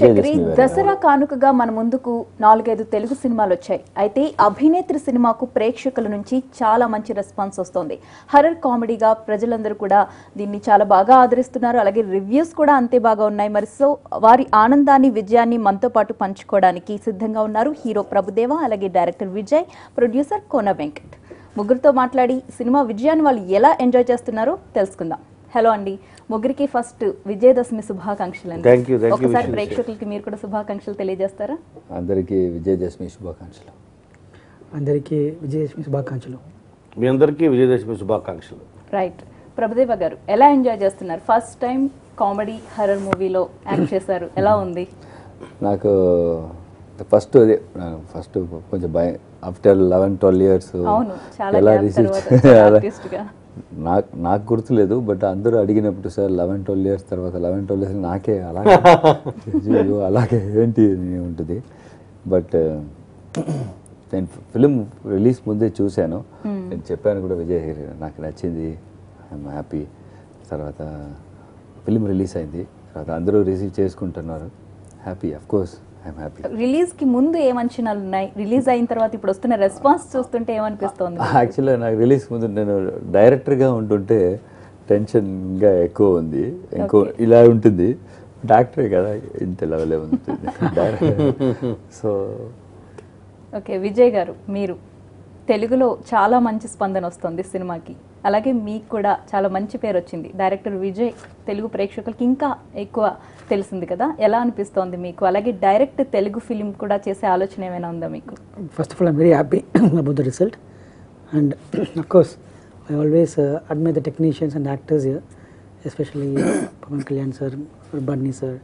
Right Chakri, Dasara కానుకగా మన ముందుకు 4-5 తెలుగు సినిమాలు వచ్చాయి. అయితే అభినేత్రి సినిమాకు ప్రేక్షకుల నుంచి చాలా మంచి రెస్పాన్స్ వస్తుంది. హర్రర్ కామెడీగా ప్రజలందరూ కూడా దీన్ని చాలా బాగా ఆదరిస్తున్నారు. అలాగే రివ్యూస్ కూడా అంతే బాగా ఉన్నాయి. మరి సో వారి ఆనందాన్ని, విజయాన్ని మనతో పాటు పంచుకోవడానికి సిద్ధంగా ఉన్నారు హీరో ప్రభుదేవ, అలాగే డైరెక్టర్ విజయ్, ప్రొడ్యూసర్ కోన వెంకట్. ముగ్గురితో మాట్లాడి సినిమా విజయాన్ని వాళ్ళు ఎలా ఎంజాయ్ చేస్తున్నారో తెలుసుకుందాం. హలో అండి, ముగ్గురికి ఫస్ట్ విజయదశమి శుభాకాంక్షలు అండి. ఒకసారి ప్రేక్షకులకి మీరు కూడా శుభాకాంక్షలు తెలియజేస్తారా? అందరికీ విజయదశమి శుభాకాంక్షలు. అందరికీ విజయదశమి శుభాకాంక్షలు. మీ అందరికీ విజయదశమి శుభాకాంక్షలు. రైట్, ప్రభుదేవ గారు ఎలా ఎంజాయ్ చేస్తున్నారు? ఫస్ట్ టైం కామెడీ హర్రర్ మూవీలో యాక్ట్ చేశారు, ఎలా ఉంది? నాకు ఫస్ట్ కొంచెం భయం. ఆఫ్టర్ 11-12 ఇయర్స్ ఎలా రిసీవ్ నాకు గుర్తులేదు. బట్ అందరూ అడిగినప్పుడు సార్ 11-12 ఇయర్స్ తర్వాత 11-12 ఇయర్స్ నాకే అలాగే ఏంటి ఉంటుంది. బట్ నేను ఫిలిం రిలీజ్ ముందే చూశాను. నేను చెప్పాను కూడా విజయ్ నాకు నచ్చింది, ఐఎమ్ హ్యాపీ. తర్వాత ఫిలిం రిలీజ్ అయింది, తర్వాత అందరూ రిసీవ్ చేసుకుంటున్నారు, happy. Of course I'm happy. Release కి ముందు ఏం అంచనాలు ఉన్నాయి? రిలీజ్ అయిన తర్వాత ఇప్పుడు వస్తున్న రెస్పాన్స్ చూస్తుంటే ఏమనిపిస్తుంది? యాక్చువల్గా నాకు రిలీజ్ ముందు నేను డైరెక్టర్గా ఉంటుంటే టెన్షన్గా ఎక్కువ ఉంది. ఇలా ఉంటుంది, డాక్టరే కదా ఇంత లెవెలే ఉంటుంది సో ఓకే, విజయ్ గారు, మీరు తెలుగులో చాలా మంచి స్పందన వస్తుంది సినిమాకి, అలాగే మీకు కూడా చాలా మంచి పేరు వచ్చింది. డైరెక్టర్ విజయ్ తెలుగు ప్రేక్షకులకి ఇంకా ఎక్కువ తెలిసింది కదా, ఎలా అనిపిస్తోంది మీకు? అలాగే డైరెక్ట్ తెలుగు ఫిలిం కూడా చేసే ఆలోచన ఏమైనా ఉందా మీకు? First of all I'm very happy about the result and of course I always admire the technicians and actors here, especially Pavan Kalyan sir, Bunny sir,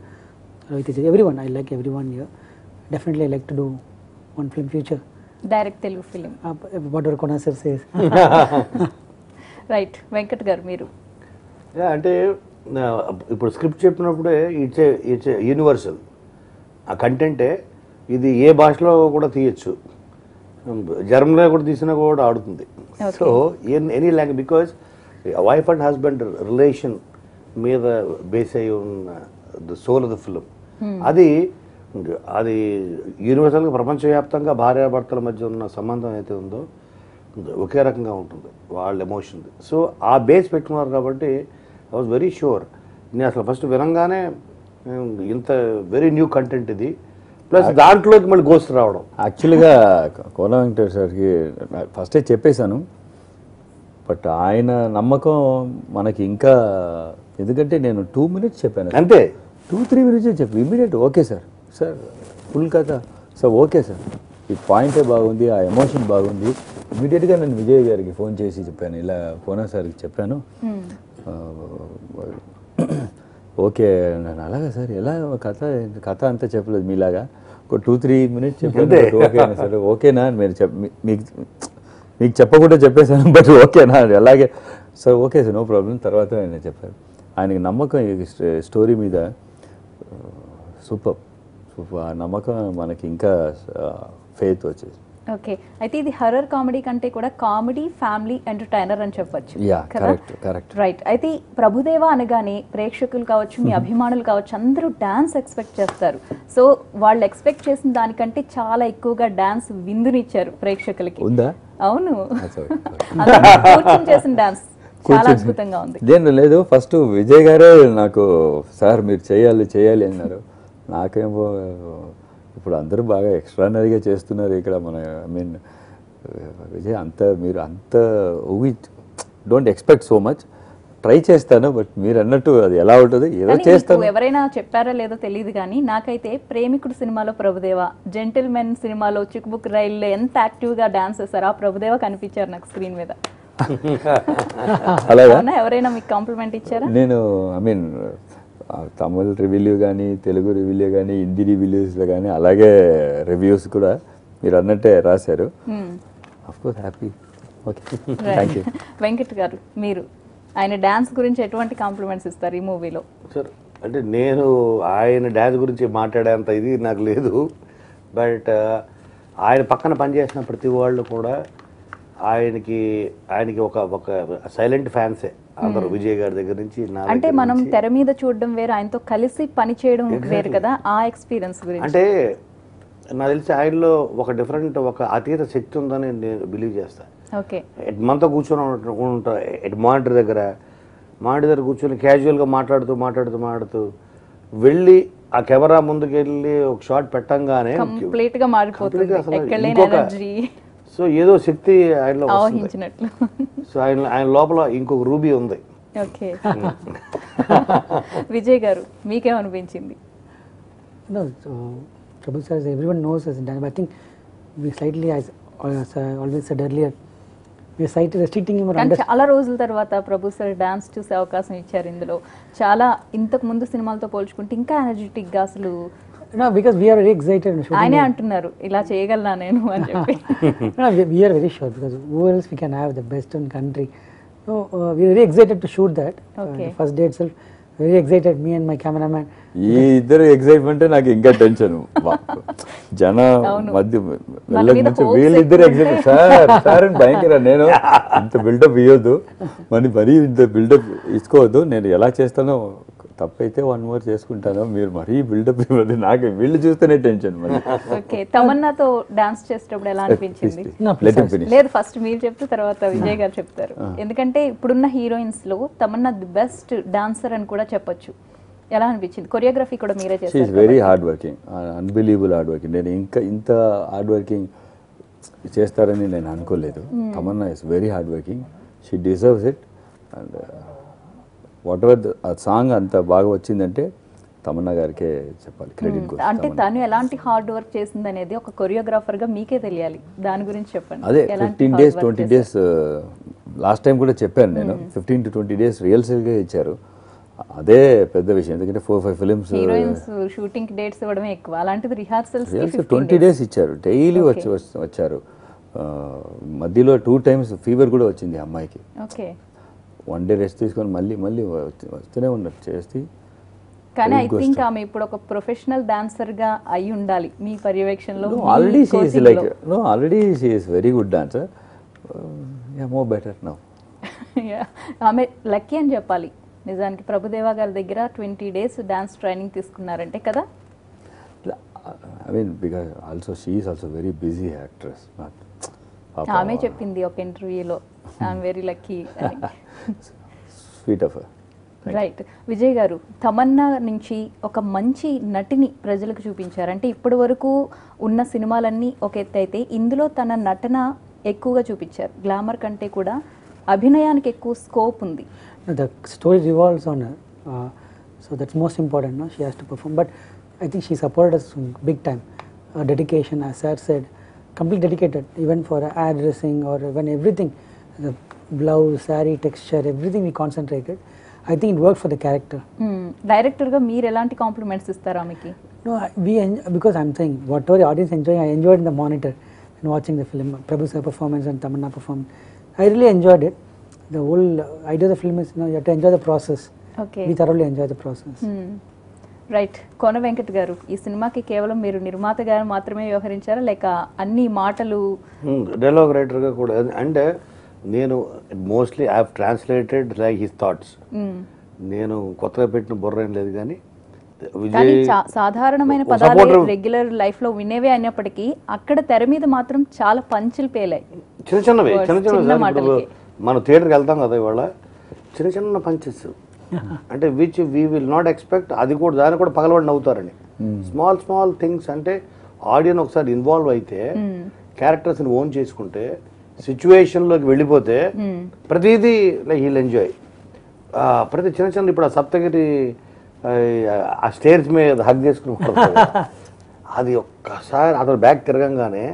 Ravi Teja, everyone. I like everyone here. Definitely I like to do one film future, direct Telugu film, whatever Kona sir says. Right, Venkat గారు మీరు? అంటే ఇప్పుడు script చెప్పినప్పుడే it's universal. ఆ కంటెంటే ఇది ఏ భాషలో కూడా తీయచ్చు, జర్మన్లో కూడా తీసినా కూడా ఆడుతుంది. So any language, because wife and husband relation మీద బేస్ అయి ఉన్న the soul of the film, అది యూనివర్సల్గా ప్రపంచవ్యాప్తంగా భార్యాభర్తల మధ్య ఉన్న సంబంధం అయితే ఉందో ఒకే రకంగా ఉంటుంది వాళ్ళ ఎమోషన్. సో ఆ బేస్ పెట్టుకున్నారు కాబట్టి ఐ వాజ్ వెరీ షూర్. నేను అసలు ఫస్ట్ వినంగానే ఇంత వెరీ న్యూ కంటెంట్ ఇది, ప్లస్ దాంట్లోకి మళ్ళీ గోస్ట్ రావడం. యాక్చువల్గా కోన వెంకటేష్ సార్కి ఫస్టే చెప్పేశాను, బట్ ఆయన నమ్మకం మనకి ఇంకా, ఎందుకంటే నేను 2 minutes చెప్పాను అంతే, 2-3 minutes చెప్పి ఇమీడియట్ ఓకే సార్ ఫుల్ కథ సార్, ఓకే సార్ ఈ పాయింటే బాగుంది, ఆ ఎమోషన్ బాగుంది. ఇమీడియట్గా నేను విజయ్ గారికి ఫోన్ చేసి చెప్పాను, ఇలా కోన సార్కి చెప్పాను, ఓకే నేను అలాగా సార్ ఎలా కథ అంతా చెప్పలేదు మీలాగా, ఒక 2-3 minutes చెప్పాను. ఓకేనా సార్, ఓకేనా మీరు మీకు చెప్పకుండా చెప్పేశాను, బట్ ఓకేనా అలాగే sir, okay sir no problem. తర్వాత ఆయన చెప్పారు, ఆయనకి నమ్మకం ఈ స్టోరీ మీద సూపర్. ఆ నమ్మకం మనకి ఇంకా ఫెయిత్ వచ్చేసి. ఓకే, అయితే ఇది హర్రర్ కామెడీ కంటే కూడా కామెడీ ఫ్యామిలీ ఎంటర్టైనర్ అని చెప్పొచ్చు. కరెక్ట్. రైట్, అయితే ప్రభుదేవ అనగానే ప్రేక్షకులు కావచ్చు, మీ అభిమానులు కావచ్చు, అందరూ డాన్స్ ఎక్స్పెక్ట్ చేస్తారు. సో వాళ్ళు ఎక్స్పెక్ట్ చేసిన దానికంటే చాలా ఎక్కువగా డాన్స్ విందునిచ్చారు ప్రేక్షకులకి. ఉందా? అవును, కూర్చొని చేసిన డాన్స్ చాలా అద్భుతంగా ఉంది. లేదు, ఫస్ట్ విజయ్ గారే నాకు సార్ మీరు చేయాలి అన్నారు. నాకేమో ఇప్పుడు అందరూ బాగా ఎక్స్ట్రానరీగా చేస్తున్నారు ఇక్కడ మన, ఐ మీన్ విజయ్ మీరు అంత don't expect so much, try చేస్తాను, బట్ మీరు అన్నట్టు అది ఎలా ఉంటుంది ఏదో చేస్తాను. ఎవరైనా చెప్పారో లేదో తెలియదు కానీ నాకైతే ప్రేమికుడు సినిమాలో ప్రభుదేవ, జెంటిల్మెన్ సినిమాలో చిక్కుబుక్ రైల్లో ఎంత యాక్టివ్గా డాన్స్ చేశారు ఆ ప్రభుదేవ కనిపించారు నాకు స్క్రీన్ మీద. అలాగా ఎవరైనా మీకు కాంప్లిమెంట్ ఇచ్చారా? నేను ఐ మీన్ తమిళ్ రివ్యూలు కానీ, తెలుగు రివ్యూలు కానీ, హిందీ రివ్యూస్లో కానీ, అలాగే రివ్యూస్ కూడా మీరు అన్నట్టే రాశారు. Of course happy. Okay, thank you. Venkat గారు, మీరు ఆయన డాన్స్ గురించి ఎటువంటి కాంప్లిమెంట్స్ ఇస్తారు ఈ మూవీలో? సార్ అంటే నేను ఆయన డాన్స్ గురించి మాట్లాడేంత ఇది నాకు లేదు, బట్ ఆయన పక్కన పనిచేసిన ప్రతి వాళ్ళు కూడా ఆయనకి ఒక సైలెంట్ ఫ్యాన్సే. అందరూ విజయ్ గారి దగ్గర నుంచి నా అంటే దగ్గర మనం నుంచి. తెర మీద చూడడం వేరు, ఆయనతో కలిసి పని చేయడం వేరు కదా, ఆ ఎక్స్పీరియన్స్ గురించి. అంటే నాకు తెలిసి ఆయనలో ఒక డిఫరెంట్ ఒక అతీత శక్తి ఉందని నేను బిలీవ్ చేస్తాను. ఓకే, మనతో కూర్చొని ఉంటా మానిటర్ దగ్గర కూర్చొని క్యాజువల్గా మాట్లాడుతూ వెళ్ళి ఆ కెమెరా ముందుకు వెళ్ళి ఒక షాట్ పెట్టంగానే కంప్లీట్ గా మారిపోతుంది, అసలు ఎక్కడ లేని ఇంకొక ఎనర్జీ సో ఏదో శక్తి ఆయనలో వస్తుంది. ఆవహించినట్లు. సో ఆయన లోపల ఇంకొక రూబీ ఉంది. ఓకే, విజయ్ గారు మీకేమనిపించింది? No, so Prabhu sir, as everyone knows, has done. But I think we slightly, as I always said earlier, we are slightly restricting him or కానీ చాలా రోజుల తర్వాత ప్రభు సార్ డాన్స్ చూసే అవకాశం ఇచ్చారు. ఇందులో చాలా ఇంతకు ముందు సినిమాలతో పోల్చుకుంటే ఇంకా ఎనర్జెటిక్ గా అసలు No, because we are very excited. ఆయనే అంటున్నారు ఇలా చేయగలనా నేను అని చెప్పి. No, we are very sure because who else we can have the best in country. No, we are very excited to shoot that. Okay. The first day itself, very excited. Me and my cameraman. ఈ ఇద్దరు excitement నాకు ఇంకా tension. జన మధ్య వెళ్ళక మీద నుంచి hopes వీళ్ళిద్దరు ఎక్కువ ఎక్సైట్ సార్ అని భయంకర. నేను ఇంత బిల్డప్ ఇవ్వద్దు, మరీ ఇంత బిల్డప్ ఇచ్చుకోవద్దు, నేను ఎలా చేస్తానో తప్పైతే 1 more చేసుకుంటాను, మీరు మరీ బిల్డప్ ఇవ్వద్దు, నాకు వీళ్ళు చూస్తేనే టెన్షన్. ఓకే, తమన్నాతో డాన్స్ చేసేటప్పుడు ఎలా అనిపించింది? లేదు, ఫస్ట్ మీరు చెప్తే తర్వాత విజయ్ గారు చెప్తారు. ఎందుకంటే ఇప్పుడున్న హీరోయిన్స్ లో తమన్నా ది బెస్ట్ డాన్సర్ అని కూడా చెప్పొచ్చు. ఎలా అనిపించింది? కొరియోగ్రఫీ కూడా మీరే షీ ఈస్ చేశారు. Very hard working, unbelievable hard working. నేను ఇంత హార్డ్ వర్కింగ్ చేస్తారని నేను అనుకోలేదు. Tamannaah is very hard working, she deserves it. And what ever ఆ సాంగ్ అంత బాగా వచ్చిందంటే తమన్నా గారికే చెప్పాలి క్రెడిట్. అంటే తను ఎలాంటి హార్డ్ వర్క్ చేసింది అనేది ఒక కొరియోగ్రాఫర్ గా మీకే తెలియాలి. దాని గురించి చెప్పండి. అదే ఎలాంటి 15 hard days work 20 చేశారు? days లాస్ట్ టైం కూడా చెప్పాను నేను. 15 to 20 days రిహర్సల్గా ఇచ్చారు. అదే పెద్ద విషయం, ఎందుకంటే 4-5 ఫిలిమ్స్ హీరోయిన్స్ షూటింగ్ డేట్స్ ఇవ్వడమే ఎక్కువ, అలాంటిది రిహార్సల్స్ 20 days ఇచ్చారు. డైలీ వచ్చారు. మధ్యలో 2 times ఫీవర్ కూడా వచ్చింది అమ్మాయికి. ఓకే, 1 day రెస్ట్ తీసుకొని మళ్ళీ వస్తూనే ఉన్నారు చేసి. కానీ ఐ థింక్ ఆమె ఇప్పుడు ఒక ప్రొఫెషనల్ డాన్సర్ గా అయి ఉండాలి మీ పర్యవేక్షణలో. Already she is like already she is very good dancer. More better now. ఆమె లక్కీ అని చెప్పాలి నిజానికి. ప్రభుదేవా గారి దగ్గర 20 days డాన్స్ ట్రైనింగ్ తీసుకున్నారంటే కదా. I mean because also she is also very busy actress. ఆమె చెప్పింది ఒక ఇంటర్వ్యూలో ఐఎమ్ వెరీ లక్కీ అని. Sweet of her. Right, Vijay గారు తమన్నా నుంచి ఒక మంచి నటిని ప్రజలకు చూపించారు. అంటే ఇప్పటి వరకు ఉన్న సినిమాలన్నీ ఒక ఎత్తు అయితే ఇందులో తన నటన ఎక్కువగా చూపించారు. గ్లామర్ కంటే కూడా అభినయానికి ఎక్కువ స్కోప్ ఉంది. The story revolves on her, so that's most important. No, she has to perform. But I think she supported us big time. Dedication, as Sir said, completely dedicated. Even for ad dressing or even everything, the blouse, saree texture, everything we concentrated. I think it worked for the character. Director గా మీరు ఎలాంటి compliments ఇస్తారు ఆమెకి? No, because I'm saying whatever the audience enjoying, I enjoyed in the monitor and watching the film. Prabhu sir performance and Tamanna performance, I really enjoyed it. The whole idea of the film is, you have to enjoy the process. Okay. We thoroughly enjoy the process. Right, Kona Venkat గారు ఈ సినిమాకి కేవలం మీరు నిర్మాతగా మాత్రమే వ్యవహరించారా లేక అన్ని మాటలు? డైలాగ్ రైటర్గా కూడా. అంటే నేను mostly I have translated like his thoughts. నేను కొత్తగా పెట్టిన బుర్ర ఏం లేదు, కానీ కానీ సాధారణమైన పదాలు రెగ్యులర్ లైఫ్ లో వినేవే అయినప్పటికీ అక్కడ తెర మీద మాత్రం చాలా పంచులు పేలాయి. చిన్న మాటలకి మనం థియేటర్కి వెళ్తాం కదా ఇవాళ, చిన్న పంచెస్ అంటే which we will not expect. అది కూడా దాన్ని కూడా పగలబడి నవ్వుతారని. స్మాల్ థింగ్స్ అంటే ఆడియన్స్ ఒకసారి ఇన్వాల్వ్ అయితే, క్యారెక్టర్స్ని ఓన్ చేసుకుంటే, సిచ్యువేషన్లోకి వెళ్ళిపోతే ప్రతిదీ లైక్ హీల్ ఎంజాయ్. ప్రతి చిన్న ఇప్పుడు ఆ సప్తగిరి ఆ స్టేజ్ మీద హగ్ చేసుకుని ఉంటుంది, అది ఒక్కసారి అతను బ్యాక్ తిరగంగానే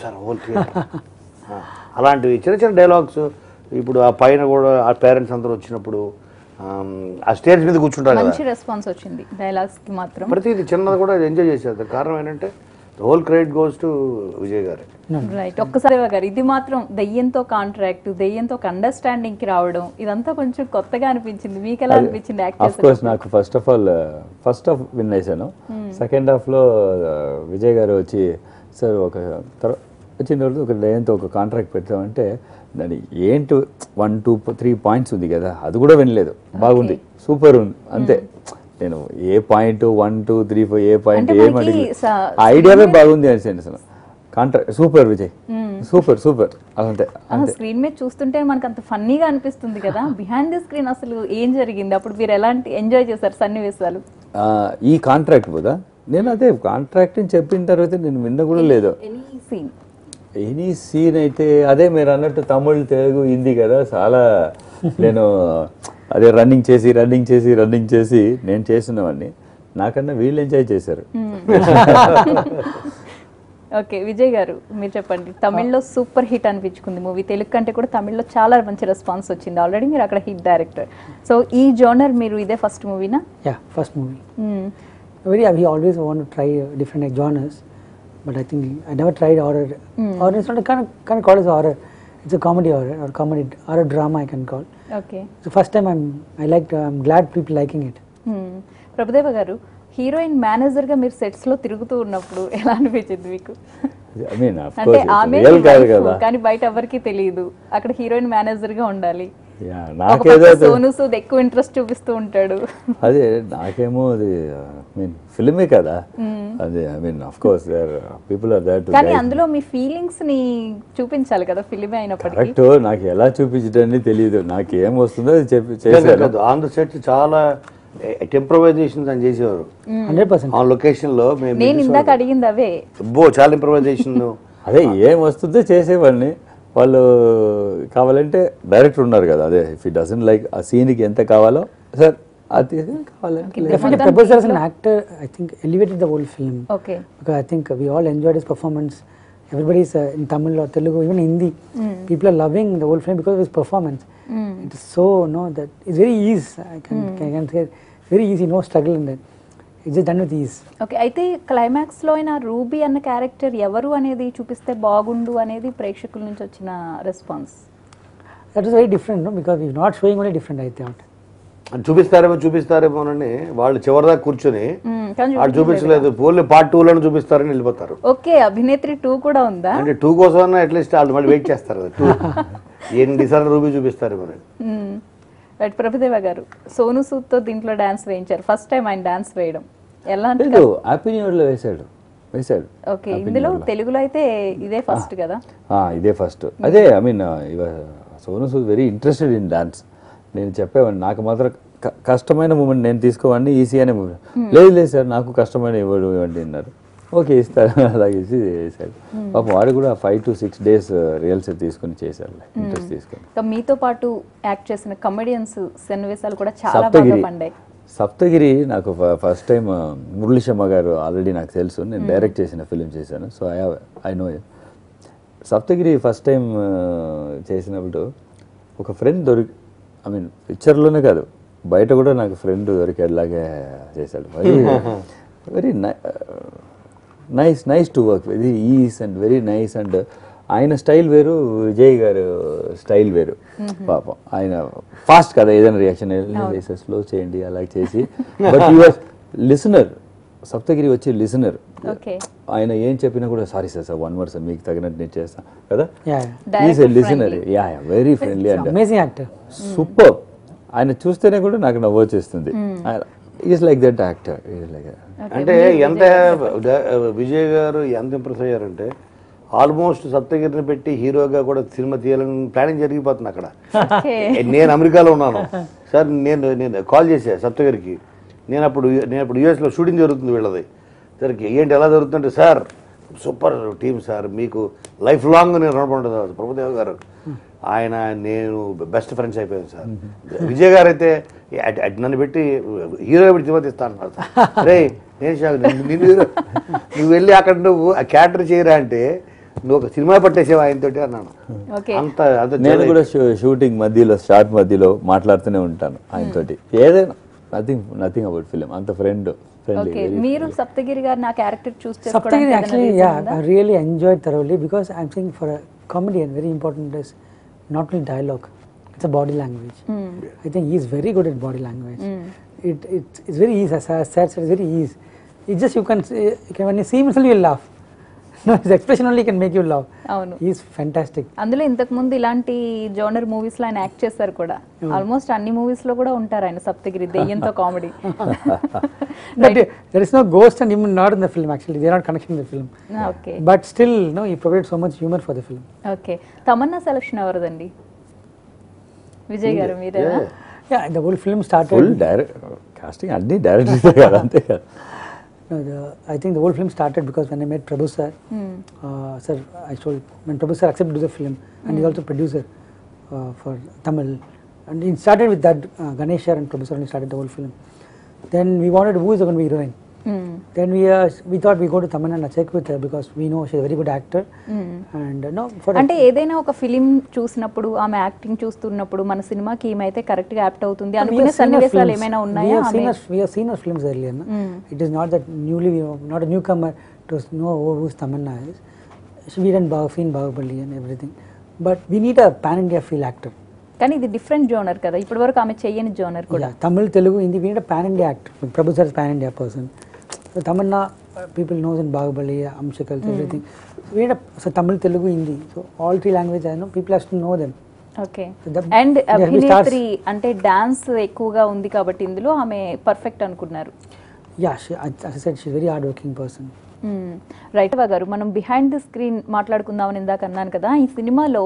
సార్ హోల్ థియేటర్. అలాంటివి చిన్న డైలాగ్స్. ఇప్పుడు ఆ పైన కూడా ఆ పేరెంట్స్ అందరూ వచ్చినప్పుడు ఆ స్టేజ్ మీద కూర్చుంటారు కదా, మంచి రెస్పాన్స్ వచ్చింది డైలాగ్స్ కి మాత్రం. ప్రతిది చిన్నది కూడా ఎంజాయ్ చేసేది. కారణం ఏంటంటే whole credit goes to Vijay గారు. రైట్, ఒక్కసారి గారు ఇది మాత్రం దెయ్యంతో కాంట్రాక్ట్, దెయ్యంతో ఒక అండర్స్టాండింగ్ కి రావడం ఇదంతా కొంచెం కొత్తగా అనిపించింది. మీకు ఎలా అనిపించింది? ఆఫ్ కోర్స్ నాకు ఫస్ట్ హాఫ్ విన్ అయ్యాను. సెకండ్ హాఫ్ లో విజయ్ గారు వచ్చి సార్ ఒక వచ్చిన తర్వాత ఒక దయంతో ఒక కాంట్రాక్ట్ పెడతామంటే దాని ఏంటి 1, 2, 3 పాయింట్స్ ఉంది కదా, అది కూడా వినలేదు, బాగుంది, సూపర్ ఉంది అంతే. నేను ఏ పాయింట్ 1, 2, 3, 4 ఏ పాయింట్ అంటే ఏమని మనకి ఐడియావే బాగుంది అని అసలు కాంట్రాక్ట్ సూపర్ విజయ్, సూపర్ అదంతే. స్క్రీన్ మీద చూస్తుంటే మనకు అంత ఫన్నీగా అనిపిస్తుంది కదా, బిహైండ్ ది స్క్రీన్ అసలు ఏం జరిగింది అప్పుడు, మీరు ఎలాంటి ఎంజాయ్ చేశారు సన్నివేశాలు? ఈ కాంట్రాక్ట్ పోదా, నేను అదే కాంట్రాక్ట్ అని చెప్పిన తర్వాత నేను విన్న కూడా లేదు. ఎనీ సీన్ అయితే అదే మీరు అన్నట్టు తమిళ్, తెలుగు, హిందీ కదా, చాలా నేను అదే రన్నింగ్ చేసి నేను చేసినవాడిని, నాకన్నా వీళ్ళు ఎంజాయ్ చేశారు. ఓకే, విజయ్ గారు మీరు చెప్పండి. తమిళ్లో సూపర్ హిట్ అనిపించుకుంది మూవీ, తెలుగు కంటే కూడా తమిళ్లో చాలా మంచి రెస్పాన్స్ వచ్చింది. ఆల్రెడీ మీరు అక్కడ హిట్ డైరెక్టర్, సో ఈ జోనర్ మీరు ఇదే first మూవీనా? Yeah, first movie. We always want to try different genres, but I think I never tried horror. Horror is not a can't call it horror. It's a comedy horror or comedy horror drama I can call. Okay, So first time I'm glad people liking it. Prabhudeva గారు, heroine manager గా మీరు sets లో తిరుగుతూ ఉన్నప్పుడు ఎలా అనిపించింది మీకు? I mean, of అంటే course, ఆమె real కాదు wife, కదా. కానీ బయట ఎవరికి తెలియదు, అక్కడ హీరోయిన్ మేనేజర్ గా ఉండాలి. Yeah, నాకేదో సోను సూద్ ఎక్కువ ఇంట్రెస్ట్ చూపిస్తూ ఉంటాడు. అదే నాకేమో అది మీన్ ఫిల్మే కదా అదే. I mean of course there people are there too కానీ అందులో మీ ఫీలింగ్స్ ని చూపించాలి కదా ఫిల్మే అయినప్పటికీ. కరెక్ట్, నాకు ఎలా చూపించడానికి తెలియదు, నాకు ఏం వస్తుందో అది చేశాను. ఆన్ ద సెట్ చాలా ఇంప్రవైజేషన్స్ అని చేసేవారు 100%. ఆ లొకేషన్ లో మేము నేను ఇందాక అడిగింది అవే. చాలా ఇంప్రవైజేషన్. అదే ఏం వస్తుందో చేసేవాడిని. వాళ్ళు కావాలంటే డైరెక్టర్ ఉన్నారు కదా, అదే ఇఫ్ ఇట్ డజంట్ లైక్ ఆ సీన్కి ఎంత కావాలో సార్ అది కావాలంటే Definitely, Prabhu sir as an actor, I think elevated the whole film. Okay, Because I think we all enjoyed his performance. Everybody is in Tamil or Telugu, even Hindi. People are loving the whole film because of his performance. It is so that it's very easy. I can say very easy, no struggle in that. It's just done with ease. Okay. అయితే climax లో అయిన ruby అన్న character ఎవరు అనేది చూపిస్తే బాగుండు అనేది ప్రేక్షకుల నుంచి వచ్చిన response. That was very different, no? Because we're not showing only different, I thought. చూపిస్తారేమోనని వాళ్ళు చివరిదాకా కూర్చొని కానీ అటు చూపించలేదు, పోలీ పార్ట్ 2 లోనే చూపిస్తారని వెళ్ళిపోతారు. ఓకే, అభినేత్రి 2 కూడా ఉందా? అంటే 2 కోసం అట్లీస్ట్ వాళ్ళు మళ్ళీ వెయిట్ చేస్తారు కదా, 2 ఎన్నిసార్లు రూబీ చూపిస్తారేమో. రైట్, ప్రభుదేవ గారు, సోను సూద్ తో దీంట్లో డాన్స్ వేయించారు, ఫస్ట్ టైం ఆయన డాన్స్ వేయడం ఎలా లేదు, హ్యాపీ న్యూ ఇయర్లో వేశాడు. ఓకే, ఇందులో తెలుగులో అయితే ఇదే ఫస్ట్ కదా? ఇదే ఫస్ట్. అదే I mean Sonu Sood very interested in dance. నేను చెప్పేవాడిని నాకు మాత్రం కష్టమైన మూమెంట్ నేను తీసుకోవాడిని, ఈజీ అనే మూమెంట్ లేదు సార్ నాకు కష్టమైన ఇవ్వండి అన్నారు. ఓకే ఇస్తారు, అలాగే వేసాడు. పాపం వాడు కూడా 5 to 6 days రియల్సెట్ తీసుకుని చేశారు, ఇంట్రెస్ట్ తీసుకుని. మీతో పాటు యాక్ట్ చేసిన కమెడియన్స్ సన్నివేశాలు కూడా చాలా బాగా పండాయి. సప్తగిరి నాకు ఫస్ట్ టైం మురళీ శర్మ గారు ఆల్రెడీ నాకు తెలుసు, నేను డైరెక్ట్ చేసిన ఫిలిం చేశాను, so I know. Saptagiri first time చేసినప్పుడు ఒక ఫ్రెండ్ ఐ మీన్ పిక్చర్లోనే కాదు బయట కూడా నాకు ఫ్రెండ్ దొరికేలాగే చేశాడు. Very nice to work, very is and very nice. And ఆయన స్టైల్ వేరు, విజయ్ గారు స్టైల్ వేరు. పాపం ఆయన ఫాస్ట్ కదా, ఏదైనా రియాక్షన్ స్లో చేయండి అలా చేసి, but he was listener. Saptagiri వచ్చి లిసనర్, ఆయన ఏం చెప్పినా కూడా సారీ సార్ 1 word సార్ మీకు తగినట్టు నేను చేస్తాను కదా, is a listener. Very friendly and amazing actor, super. ఆయన చూస్తేనే కూడా నాకు నవ్వు వచ్చేస్తుంది. Is like that actor. అంటే ఎంత విజయ్ గారు ఎంత ఇంప్రెస్ అయ్యారంటే ఆల్మోస్ట్ సప్తగిరిని పెట్టి హీరోగా కూడా సినిమా తీయాలని ప్లానింగ్ జరిగిపోతుంది అక్కడ. నేను అమెరికాలో ఉన్నాను సార్, నేను కాల్ చేశా సప్తగిరికి. నేను అప్పుడు యూఎస్లో షూటింగ్ జరుగుతుంది వీళ్ళది. సరికి ఏంటి ఎలా జరుగుతుందంటే, సార్ సూపర్ టీమ్ సార్, మీకు లైఫ్ లాంగ్ నేను రుణపడి ప్రభుదేవ్ గారు ఆయన నేను బెస్ట్ ఫ్రెండ్స్ అయిపోయాను సార్. విజయ్ గారు అయితే నన్ను పెట్టి హీరో పెట్టి తిమ్మతిస్తాను అన్నారు. రే నేను నువ్వు వెళ్ళి అక్కడ నువ్వు ఆ క్యారెక్టర్ చేయరా అంటే నువ్వు ఒక సినిమా పట్టేసావు ఆయనతోటి అన్నాను. అంత నేను కూడా షూటింగ్ మధ్యలో షార్ట్ మధ్యలో మాట్లాడుతూనే ఉంటాను ఆయనతోటి, ఏదైనా నథింగ్ అబౌట్ ఫిలిం. అంత ఫ్రెండ్ Okay, మీరు సప్తగిరి గారు నా character choose Saptagiri actually, I really enjoyed thoroughly because I'm saying for a comedian, very important is not only dialogue, it's a body language. I think he's very good at body language. It's very easy, as I said, it's very easy. It's just you can when you see him, you'll laugh. No, his expression only can make you laugh. అవును. He is fantastic. అందులో ఇంతకు ముందు ఇలాంటి genre movies లో ఆయన act చేశారు కూడా. Almost అన్ని మూవీస్ లో కూడా ఉంటారు ఆయన, సప్తగిరి దెయ్యంతో comedy. But there is no ghost and even not in the film actually. They are not connected in the film. Okay But still, no, he provided so much humor for the film. Okay. Tamannaah selection ఎవరిదండి? విజయ్ గారు మీరేనా? Yeah, the whole film started. Full direct casting అన్ని director కదా, అంతే కదా. I think the whole film started because when I met Prabhu sir, sir, I told when Prabhu sir accepted to do the film, and he's also producer for Tamil, and it started with that Ganesh sir and Prabhu sir only started the whole film. Then we wanted who is going to be heroine. Then we thought we go to Tamanna and check with her because we know she's a very good actor. And no, for అంటే ఏదైనా ఒక film చూసినప్పుడు ఆమె acting చూస్తున్నప్పుడు మన సినిమాకి ఏమైతే correct గా యాప్ట్ అవుతుంది అనుకునే సన్నివేశాలు ఏమైనా ఉన్నాయా? we have seen her films earlier. No? It is not that not a newcomer to know who Tamanna is. She done Bahubali and everything. But we need a pan-India feel actor. కానీ ఇది different genre కదా, ఇప్పటి వరకు ఆమె చెయ్యని genre కూడా. Tamil, Telugu, Hindi, we need a pan-India actor. Prabhu sir is pan-India person. So Tamanna, people knows in Bahubali, Amshakal, everything. So we need a Tamil, Telugu, Hindi. So all three languages, I know people have to know them. Okay. So the- and they have to be అభినేత్రి అంటే dance ఎక్కువగా ఉంది కాబట్టి ఇందులో ఆమె perfect అనుకున్నారు. Yeah, as I said, she's a very hard-working person. Right గారు, మనం behind the screen మాట్లాడుకుందామని ఇందాక అన్నాను కదా, ఈ సినిమాలో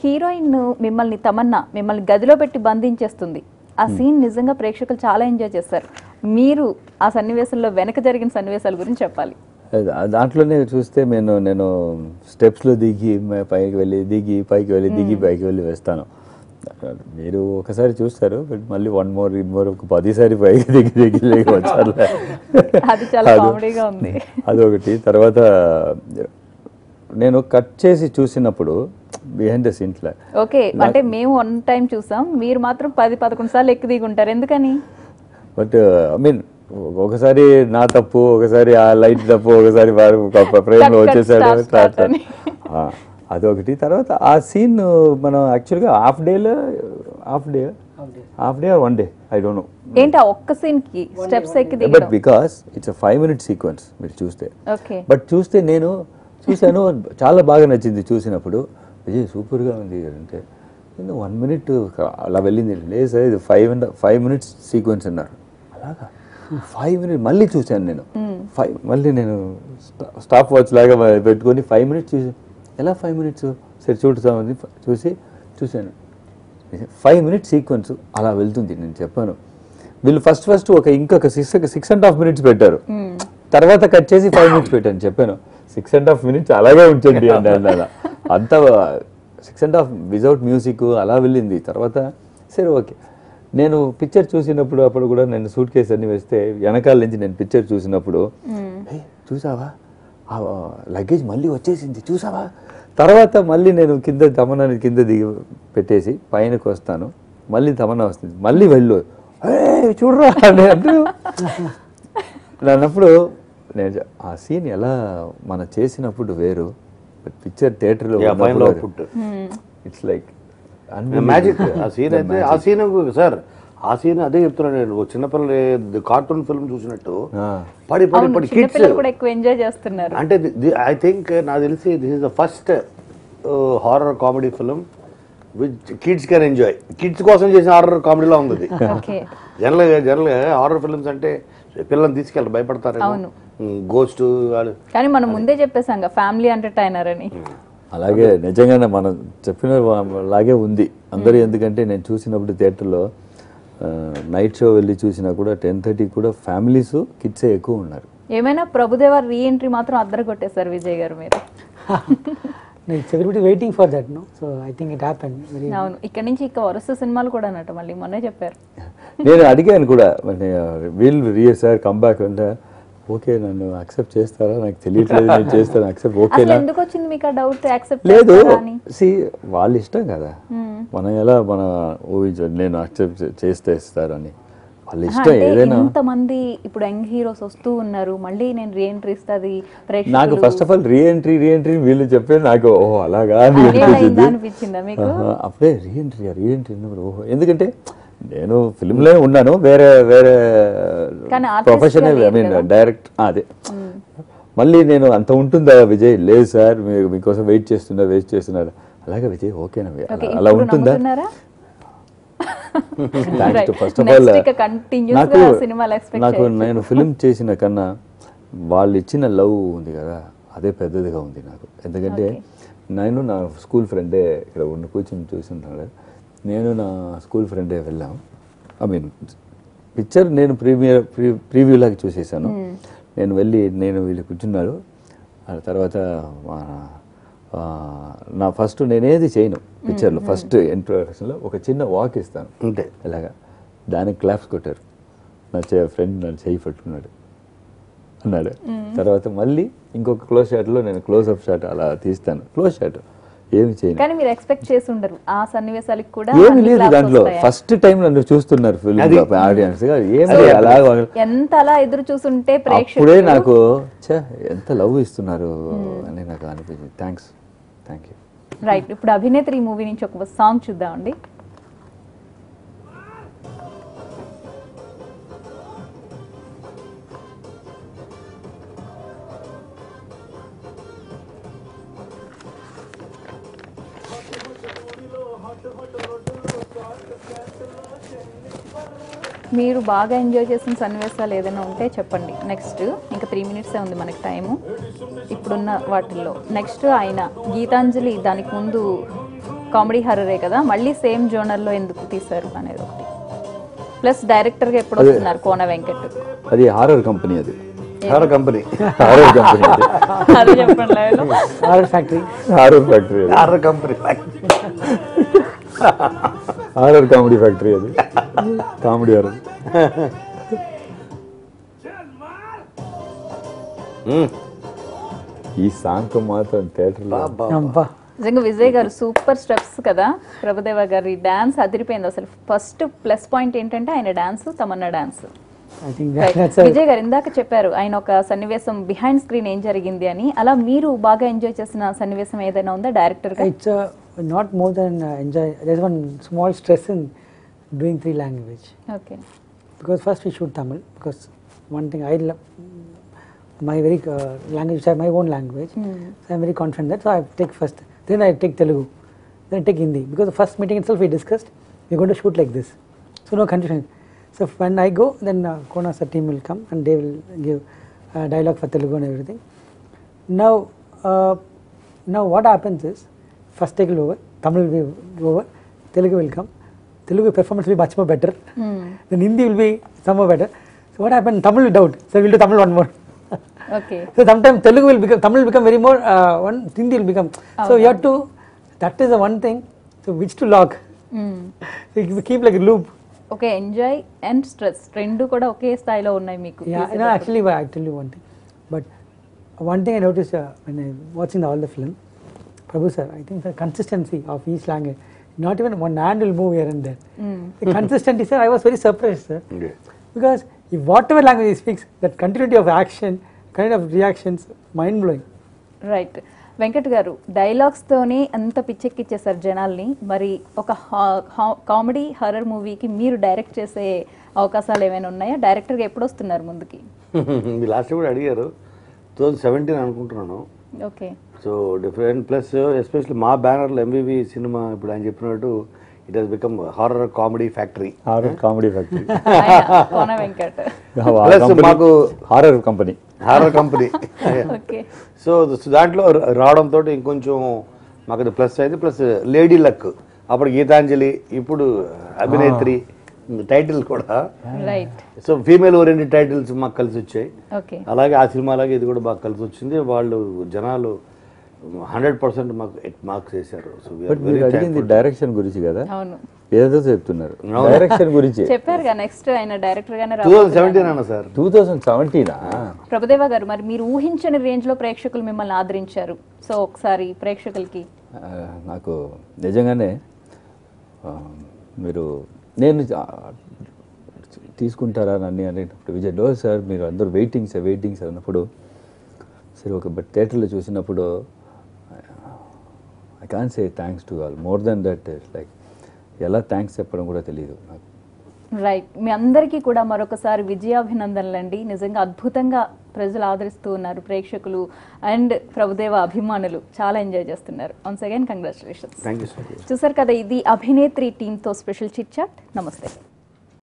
హీరోయిన్ మిమ్మల్ని గదిలో పెట్టి బంధించేస్తుంది. ఆ సీన్ నిజంగా ప్రేక్షకులు చాలా ఎంజాయ్ చేస్తారు. మీరు ఆ సన్నివేశంలో వెనక జరిగిన సన్నివేశాల గురించి చెప్పాలి. దాంట్లోనే చూస్తే నేను స్టెప్స్లో దిగి పైకి వెళ్ళి దిగి పైకి వెళ్ళి దిగి పైకి వెళ్ళి వేస్తాను. మీరు ఒకసారి చూస్తారు, బట్ మళ్ళీ వన్ మోర్ ఒక 10 సారి పైకి దిగి వచ్చారు. అది చాలా కామెడీగా ఉంది. అదొకటి. తర్వాత నేను కట్ చేసి చూసినప్పుడు behind the scenes law okay, అంటే మేము 1 టైం చూసాం, మీరు మాత్రం 10-11 సార్లు ఎక్కి దిగి ఉంటారు. ఎందుకని? బట్ ఐ మీన్ ఒకసారి నా తప్పు, ఒకసారి ఆ లైట్ తప్పు, ఒకసారి ఫ్రేమ్ వచ్చేసాడు. అదొకటి. తర్వాత ఆ సీన్ మనం యాక్చువల్గా half day 1 day I don't know ఏంటి ఆ ఒక్క సీన్ కి స్టెప్స్ ఎక్కి దిగడం. But because it's 5 minute sequence మీరు చూస్తే. ఓకే. బట్ చూస్తే నేను చూశాను, చాలా బాగా నచ్చింది చూసినప్పుడు. విజయ్ సూపర్గా ఉంది అంటే 1 minute అలా వెళ్ళింది. లేదు సార్ ఇది 5 minutes సీక్వెన్స్ అన్నారు. అలాగా 5 minutes మళ్ళీ చూశాను నేను. మళ్ళీ నేను స్టాప్ వాచ్ లాగా పెట్టుకొని 5 minutes చూసి ఎలా 5 minutes సరే చూడతామని చూశాను. 5 minute సీక్వెన్స్ అలా వెళ్తుంది. నేను చెప్పాను వీళ్ళు ఫస్ట్ ఇంకొక 6.5 minutes పెట్టారు, తర్వాత కట్ చేసి 5 minutes పెట్టాను. చెప్పాను 6.5 minutes అలాగే ఉంచండి అండి అలా. అంతా 6.5 విజౌట్ మ్యూజిక్ అలా వెళ్ళింది. తర్వాత సరే ఓకే. నేను పిక్చర్ చూసినప్పుడు అప్పుడు కూడా నేను సూట్ కేసు అన్ని వేస్తే వెనకాల నుంచి నేను పిక్చర్ చూసినప్పుడు చూసావా ఆ లగేజ్ మళ్ళీ వచ్చేసింది చూసావా. తర్వాత మళ్ళీ నేను తమన్నాని కింద దిగి పెట్టేసి పైనకి వస్తాను, మళ్ళీ తమన్నా వస్తుంది, మళ్ళీ వెళ్ళు చూడరా అని అంటూ అన్నప్పుడు నేను ఆ సీన్ ఎలా మనం చేసినప్పుడు వేరు, పిక్చర్ థియేటర్లో ఇట్స్ లైక్ మ్యాజిక్. ఆ సీన్ అయితే ఆ సీన్ సార్, ఆ సీన్ అదే చెప్తున్నాను నేను, చిన్నపిల్లలు కార్టూన్ ఫిల్మ్ చూసినట్టు పడి కిడ్స్ కూడా ఎక్కువ ఎంజాయ్ చేస్తున్నారు. అంటే ఐ థింక్ నాకు తెలిసి this is the first horror comedy film which kids can enjoy. Kids కోసం చేసిన హారర్ కామెడీలో ఉంది. జనరల్గా హారర్ ఫిల్మ్స్ అంటే పిల్లల్ని తీసుకెళ్ళి భయపడతారు, గోస్ట్. కానీ మనం ముందే చెప్పేసాం ఫ్యామిలీ ఎంటర్టైనర్ అని. అలాగే నిజంగానే మనం చెప్పిన లాగే ఉంది అందరూ. ఎందుకంటే నేను చూసినప్పుడు థియేటర్లో నైట్ షో వెళ్ళి చూసినా కూడా 10:30 కూడా ఫ్యామిలీస్ కిడ్సే ఎక్కువ ఉన్నారు. ఏమైనా ప్రభుదేవ రీ ఎంట్రీ మాత్రం అద్దరు కొట్టేశారు విజయ్ గారు మీరు. Everybody waiting for that, no? So I think it happened. అవును, ఇక్కడ నుంచి ఇక వరుస సినిమాలు కూడా అన్నట్టు మళ్ళీ మొన్నే చెప్పారు. నేను అడిగాను కూడా వీల్ రియర్ సార్ కంబ్యాక్ అంటే ఓకే నన్ను యాక్సెప్ట్ చేస్తారా నాకు తెలియట్లేదు, నేను చేస్తాను యాక్సెప్ట్ ఓకేనా. ఎందుకు వచ్చింది మీకు ఆ డౌట్? యాక్సెప్ట్ లేదు సి వాళ్ళ ఇష్టం కదా, మనం ఎలా ఊహించండి నేను యాక్సెప్ట్ చేస్తే ఇస్తారని వాళ్ళ ఇష్టం. ఏదైనా ఎంతమంది ఇప్పుడు యంగ్ హీరోస్ వస్తూ ఉన్నారు, మళ్ళీ నేను రీ ఎంట్రీ ఇస్తుంది నాకు first of all re entry వీళ్ళు చెప్పే నాకు ఓహో అలాగా అనిపించిందా మీకు? అప్పుడే రీ ఎంట్రీ ఓహో, ఎందుకంటే నేను ఫిల్మ్లో ఉన్నాను, వేరే ప్రొఫెషనల్ ఐ మీన్ డైరెక్ట్ అదే మళ్ళీ నేను అంత ఉంటుందా విజయ్, లేదు సార్ మీకోసం వెయిట్ చేస్తున్నారు. అలాగే విజయ్ ఓకేనా, ఓకే, అలా ఇప్పుడు ఉంటుందా? నమ్ముతున్నారా? Thanks to first of Next all ఇక continuous నాకు గా సినిమాలు expect నాకు చేయొచ్చు. నేను ఫిలిం చేసిన కన్నా వాళ్ళు ఇచ్చిన లవ్ ఉంది కదా, అదే పెద్దదిగా ఉంది నాకు. ఎందుకంటే నేను నా స్కూల్ ఫ్రెండే ఇక్కడ కూర్చొని చూస్తుంటాడు, నేను నా స్కూల్ ఫ్రెండే వెళ్ళాం. ఐ మీన్ పిక్చర్ నేను ప్రీవ్యూ లాగా చూసేసాను. నేను వెళ్ళి వీళ్ళు కూర్చున్నారు. ఆ తర్వాత నా ఫస్ట్ నేనేది చేయను పిక్చర్లో, ఫస్ట్ ఇంట్రొడక్షన్లో ఒక చిన్న వాక్ ఇస్తాను అంతే. ఇలాగా, దానికి క్లాప్స్ కొట్టారు. నా ఫ్రెండ్ నన్ను చేయి పట్టుకున్నాడు అన్నాడు. తర్వాత మళ్ళీ ఇంకొక క్లోజ్ షాట్లో నేను క్లోజ్అప్ షాట్ అలా తీస్తాను, క్లోజ్ షాట్ ఏమి చేయను. కానీ మీరు ఎక్స్పెక్ట్ చేసి ఉండరు ఆ సన్నివేశాలకు కూడా ఏమి అన్ని లేదు claps దాంట్లో. వస్తాయా? ఫస్ట్ టైం నన్ను చూస్తున్నారు ఫిల్మ్ ఆడియన్స్ గా, ఏమి అలా ఎంత అలా ఎదురు చూస్తుంటే అప్పుడే ప్రేక్షకులు నాకు ఎంత లవ్ ఇస్తున్నారు అని నాకు అనిపించింది. Thank you. రైట్, ఇప్పుడు అభినేత్రి మూవీ నుంచి ఒక సాంగ్ చూద్దామండి. మీరు బాగా ఎంజాయ్ చేసిన సన్నివేశాలు ఏదైనా ఉంటే చెప్పండి. నెక్స్ట్ ఇంకా 3 minutes ఉంది మనకి టైము ఇప్పుడున్న వాటిల్లో. నెక్స్ట్ ఆయన గీతాంజలి, దానికి ముందు కామెడీ హర్రరే కదా, మళ్ళీ సేమ్ జోనర్లో ఎందుకు తీశారు అనేది ఒకటి. ప్లస్ డైరెక్టర్గా ఎప్పుడు వస్తున్నారు కోన వెంకట్? అది హారర్ కంపెనీ, అది హారర్ కంపెనీ హారర్ కంపెనీ, అదే చెప్పండి. RR factory, horror factory, horror company horror comedy factory, అది కామెడీ హారర్. ఈ సాంగ్ మాత్రం థియేటర్లో అబ్బా నిజంగా విజయ్ గారు సూపర్ స్టెప్స్ కదా. ప్రభుదేవ గారి డాన్స్ అదిరిపోయింది అసలు. ఫస్ట్ ప్లస్ పాయింట్ ఏంటంటే ఆయన dance, Tamannaah dance. I think that's Vijay గారు ఇందాక చెప్పారు ఆయన ఒక సన్నివేశం బిహైండ్ స్క్రీన్ ఏం జరిగింది అని. అలా మీరు బాగా ఎంజాయ్ చేసిన సన్నివేశం ఏదైనా ఉందా డైరెక్టర్ గా? it's not more than enjoy. There's one small stress in doing 3 language, okay. because first we shoot Tamil, because one thing I love my very language, which is my own language, so I'm very confident that, so I take first, then I take Telugu, then I take Hindi, because the first meeting itself we discussed we're going to shoot like this, so no confusion. So when I go, then Kona's team will come and they will give dialogue for Telugu and everything. Now what happens is, first take will over, Tamil will be over, Telugu will come. Telugu performance will be much more better. Then Hindi will be somewhat better. So what happened? Tamil will doubt. So we'll do Tamil one more. Okay. So sometimes Telugu will become, Tamil will become very more, one Hindi will become. So you have to, that is the one thing. So which to lock? So you keep like a loop. Okay, enjoy and stress రెండు కూడా ఒకే స్థాయిలో ఉన్నాయి మీకు. Yeah, you know, actually, I tell you one thing. But one thing I noticed when I watching all the film, Prabhu sir, I think the consistency of each language, not even one hand will move here and there. The consistency, sir, I was very surprised, sir. Okay. Because if whatever language he speaks, that continuity of action, kind of reactions, mind blowing. Right. Venkat గారు dialogues తోనే అంత పిచ్చెక్కిచ్చేసారు జనాల్ని. మరి ఒక comedy horror మూవీకి మీరు direct చేసే అవకాశాలు ఏమైనా ఉన్నాయా? డైరెక్టర్గా ఎప్పుడు వస్తున్నారు ముందుకి? మీ లాస్ట్ కూడా అడిగారు, 2017 అనుకుంటున్నాను. Okay. So different plus especially మా బ్యానర్లో ఎంబీబీ సినిమా ఇప్పుడు ఆయన చెప్పినట్టు it has become horror comedy factory. Horror comedy factory Kona Venkat. Plus మాకు horror company, horror company. Okay. So దాంట్లో రావడంతో ఇంకొంచెం మాకు అది ప్లస్ అయింది. ప్లస్ లేడీ లక్, అప్పుడు గీతాంజలి, ఇప్పుడు అభినేత్రి టైటిల్ కూడా. Right. So female oriented titles మాకు కలిసి వచ్చాయి. ఓకే. అలాగే ఆ సినిమా అలాగే ఇది కూడా బాగా కలిసి వచ్చింది. వాళ్ళు జనాలు 100% మాకు మార్క్స్ వేశారు. సో బట్ మీరు అడిగింది డైరెక్షన్ గురించి కదా, అవును ఏదో చెప్తున్నారు డైరెక్షన్ గురించి. చెప్పారుగా నెక్స్ట్ ఆయన డైరెక్టర్ గానే 2017 అన్న సార్. 2017 ప్రభుదేవ గారు, మరి మీరు ఊహించని రేంజ్ లో ప్రేక్షకులు మిమ్మల్ని ఆదరించారు. సో ఒకసారి ప్రేక్షకులకి నాకు నిజంగానే మీరు నేను తీసుకుంటారా నన్ను అనేటప్పుడు విజయ్ డో సార్ మీరు అందరూ వెయిటింగ్ సార్ అన్నప్పుడు, సరే ఒక బట్ థియేటర్లో చూసినప్పుడు I can say thanks to all more than that. Like ఎలా థ్యాంక్స్ చెప్పడం కూడా తెలియదు నాకు. రైట్, మీ అందరికీ కూడా మరొకసారి విజయాభినందనలండి. నిజంగా అద్భుతంగా ప్రజలు ఆదరిస్తూ ఉన్నారు, ప్రేక్షకులు అండ్ ప్రభుదేవ అభిమానులు చాలా ఎంజాయ్ చేస్తున్నారు. Once again congratulations. Thank you sir. చూసారు కదా, ఇది అభినేత్రి టీంతో స్పెషల్ చిట్ చాట్. నమస్తే.